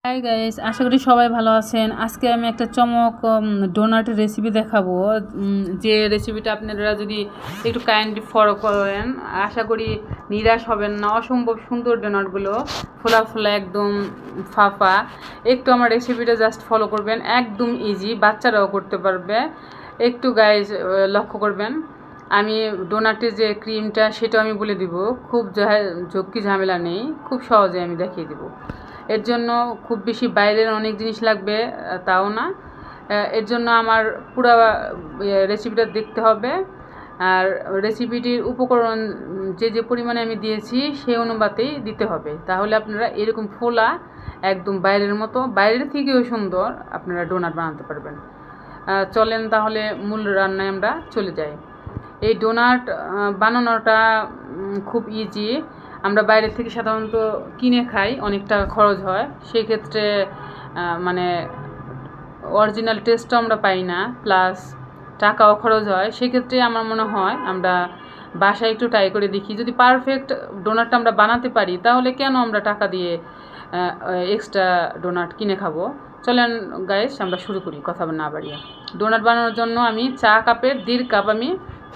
Hi guys, আশা করি সবাই ভালো আছেন। আজকে আমি একটা চমক ডোনাটের রেসিপি দেখাবো। যে রেসিপিটা আপনারা যদি একটু কাইন্ডলি ফলো করেন, আশা করি নিরাশ হবেন না। অসম্ভব সুন্দর ডোনাটগুলো, ফোলা ফোলা একদম ফাফা। একটু আমার রেসিপিটা জাস্ট ফলো করবেন, একদম ইজি, বাচ্চারাও করতে পারবে। একটু গাইস লক্ষ্য করবেন। আমি ডোনাটের যে ক্রিমটা সেটাও আমি বলে দিব, খুব ঝক্কি ঝামেলা নেই, খুব সহজে আমি দেখিয়ে দেবো। এর জন্য খুব বেশি বাইরের অনেক জিনিস লাগবে তাও না। এর জন্য আমার পুরো রেসিপিটা দেখতে হবে। আর রেসিপিটির উপকরণ যে পরিমাণে আমি দিয়েছি সেই অনুপাতেই দিতে হবে, তাহলে আপনারা এরকম ফোলা একদম বাইরের মতো, বাইরের থেকেও সুন্দর আপনারা ডোনাট বানাতে পারবেন। চলেন তাহলে মূল রান্নায় আমরা চলে যাই। এই ডোনাট বানানোটা খুব ইজি। আমরা বাইরে থেকে সাধারণত কিনে খাই, অনেক টাকা খরচ হয়, সেই ক্ষেত্রে মানে অরিজিনাল টেস্টও আমরা পাই না, প্লাস টাকাও খরচ হয়। সেক্ষেত্রে আমার মনে হয় আমরা বাসায় একটু ট্রাই করে দেখি, যদি পারফেক্ট ডোনাটটা আমরা বানাতে পারি তাহলে কেন আমরা টাকা দিয়ে এক্সট্রা ডোনাট কিনে খাবো। চলেন গাইস আমরা শুরু করি, কথা না বাড়িয়ে। ডোনাট বানানোর জন্য আমি চা কাপের 1.5 কাপ আমি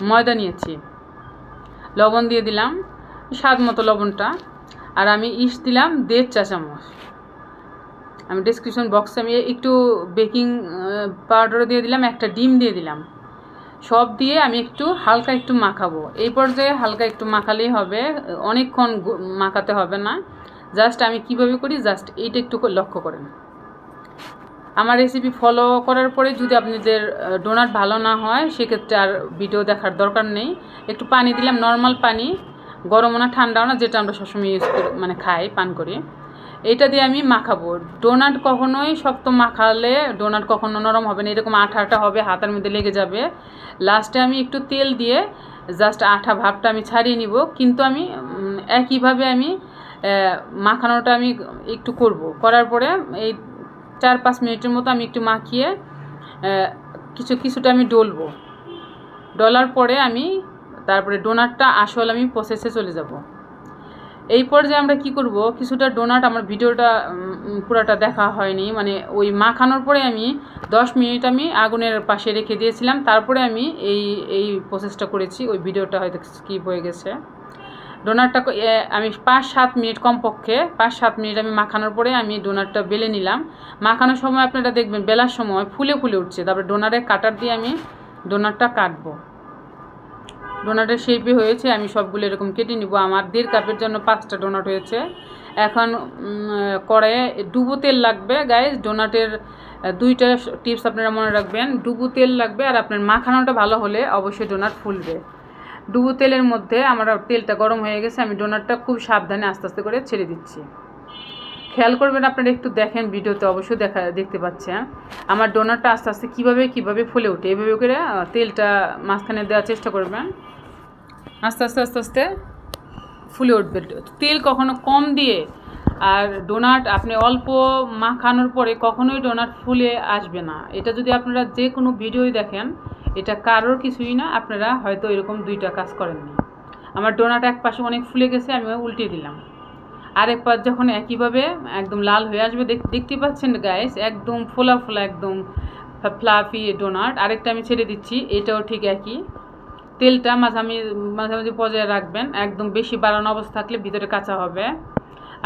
ময়দা নিয়েছি, লবণ দিয়ে দিলাম স্বাদ মতো লবণটা, আর আমি ইস্ট দিলাম 1.5 চা চামচ। আমি ডেসক্রিপশন বক্সে আমি একটু বেকিং পাউডারও দিয়ে দিলাম, একটা ডিম দিয়ে দিলাম। সব দিয়ে আমি একটু হালকা একটু মাখাবো। এই পর্যায়ে হালকা একটু মাখালেই হবে, অনেকক্ষণ মাখাতে হবে না। জাস্ট আমি কিভাবে করি জাস্ট এইটা একটু লক্ষ্য করেন। আমার রেসিপি ফলো করার পরে যদি আপনাদের ডোনাট ভালো না হয় সেক্ষেত্রে আর ভিডিও দেখার দরকার নেই। একটু পানি দিলাম, নর্মাল পানি, গরমও না ঠান্ডাও না, যেটা আমরা সবসময় ইউজ করি, মানে খাই, পান করি। এটা দিয়ে আমি মাখাবো। ডোনাট কখনোই শক্ত মাখালে ডোনাট কখনো নরম হবে না, এরকম আঠা আঠা হবে, হাতের মধ্যে লেগে যাবে। লাস্টে আমি একটু তেল দিয়ে জাস্ট আঠা ভাবটা আমি ছাড়িয়ে নিব, কিন্তু আমি একইভাবে আমি মাখানোটা আমি একটু করার পরে এই 4-5 মিনিটের মতো আমি একটু মাখিয়ে কিছুটা আমি ডলার পরে আমি তারপরে ডোনাটটা আসলে আমি প্রসেসে চলে যাব। এই পর্যায়ে আমরা কি করব, কিছুটা ডোনাট, আমার ভিডিওটা পুরাটা দেখা হয়নি, মানে ওই মাখানোর পরে আমি 10 মিনিট আমি আগুনের পাশে রেখে দিয়েছিলাম, তারপরে আমি এই প্রসেসটা করেছি। ওই ভিডিওটা হয়তো স্কিপ হয়ে গেছে। ডোনাটটা আমি 5-7 মিনিট, কমপক্ষে 5-7 মিনিট আমি মাখানোর পরে আমি ডোনাটটা বেলে নিলাম। মাখানোর সময় আপনারা দেখবেন বেলার সময় ফুলে ফুলে উঠছে, তারপরে ডোনাটের কাটার দিয়ে আমি ডোনাটটা কাটবো। ডোনাটের শেপে হয়েছে, আমি সবগুলো এরকম কেটে নিব। আমার 1.5 কাপের জন্য 5টা ডোনাট হয়েছে। এখন কড়াইয়ে ডুবো তেল লাগবে গাইজ। ডোনাটের 2টা টিপস আপনারা মনে রাখবেন, ডুবো তেল লাগবে, আর আপনার মাখানোটা ভালো হলে অবশ্যই ডোনাট ফুলবে। ডুবো তেলের মধ্যে আমার তেলটা গরম হয়ে গেছে, আমি ডোনাটটা খুব সাবধানে আস্তে আস্তে করে ছেড়ে দিচ্ছি। খেয়াল করবেন, আপনারা একটু দেখেন, ভিডিওতে অবশ্যই দেখতে পাচ্ছেন আমার ডোনাটটা আস্তে আস্তে কীভাবে ফুলে ওঠে। এইভাবে করে তেলটা মাঝখানে দেওয়ার চেষ্টা করবেন, আস্তে আস্তে আস্তে আস্তে ফুলে উঠবে। তেল কখনো কম দিয়ে, আর ডোনাট আপনি অল্প মাখানোর পরে কখনোই ডোনাট ফুলে আসবে না। এটা যদি আপনারা যে কোনো ভিডিওই দেখেন, এটা কারোর কিছুই না, আপনারা হয়তো এরকম 2টা কাজ করেননি। আমার ডোনাট এক পাশে অনেক ফুলে গেছে, আমি উল্টে দিলাম। আরেক পাশ যখন একইভাবে একদম লাল হয়ে আসবে, দেখতে পাচ্ছেন গাইস, একদম ফোলা ফোলা একদম ফ্লাফি ডোনাট। আরেকটা আমি ছেড়ে দিচ্ছি, এটাও ঠিক একই। তেলটা মাঝামাঝি পর্যায়ে রাখবেন, একদম বেশি বাড়ানো অবস্থা থাকলে ভিতরে কাঁচা হবে।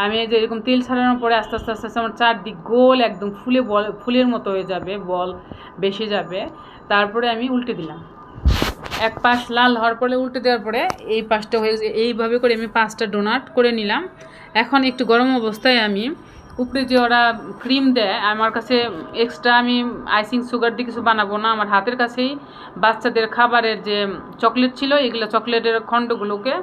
আমি এই যে এরকম তেল ছাড়ানোর পরে আস্তে আস্তে আস্তে আস্তে আমার চারদিক গোল একদম ফুলের মতো হয়ে যাবে, বল বেশি যাবে। তারপরে আমি উল্টে দিলাম, এক পাশ লাল হওয়ার পরে উল্টে দেওয়ার পরে এই পাশটা হয়ে গেছে। এইভাবে করে আমি 5টা ডোনাট করে নিলাম। এখন একটু গরম অবস্থায় আমি উপরে যে ওরা ক্রিম দেয়, আমার কাছে এক্সট্রা আমি আইসিং সুগার দিয়ে কিছু বানাবো না। আমার হাতের কাছেই বাচ্চাদের খাবারের যে চকলেট ছিল, এগুলো চকলেটের খণ্ডগুলোকে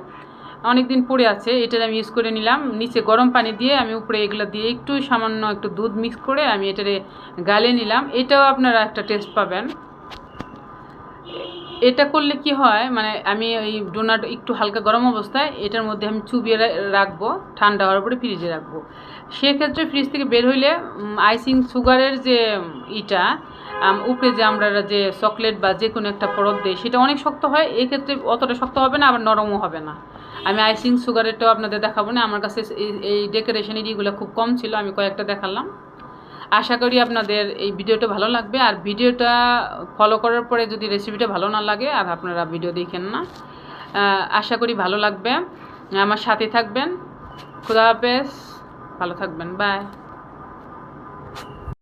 অনেক দিন পড়ে আছে, এটার আমি ইউজ করে নিলাম। নিচে গরম পানি দিয়ে আমি উপরে এগুলো দিয়ে একটু সামান্য একটু দুধ মিক্স করে আমি এটারে গালে নিলাম। এটাও আপনারা একটা টেস্ট পাবেন। এটা করলে কি হয়, মানে আমি এই ডোনাট একটু হালকা গরম অবস্থায় এটার মধ্যে আমি চুবিয়ে রাখবো, ঠান্ডা হওয়ার পরে ফ্রিজে রাখবো। সেক্ষেত্রে ফ্রিজ থেকে বের হইলে আইসিং সুগারের যে উপরে যে আমরা যে চকলেট বা যে কোনো একটা পরত দিই, সেটা অনেক শক্ত হয়। এক্ষেত্রে অতটা শক্ত হবে না, আবার নরমও হবে না। আমি আইসিং সুগারেরটাও আপনাদের দেখাবো না, আমার কাছে এই ডেকোরেশনের ইগুলো খুব কম ছিল, আমি কয়েকটা দেখালাম। আশা করি আপনাদের এই ভিডিওটা ভালো লাগবে। আর ভিডিওটা ফলো করার পরে যদি রেসিপিটা ভালো না লাগে আর আপনারা ভিডিও দেখেন না। আশা করি ভালো লাগবে। আমার সাথে থাকবেন। খুদা হাফেজ, ভালো থাকবেন, বাই।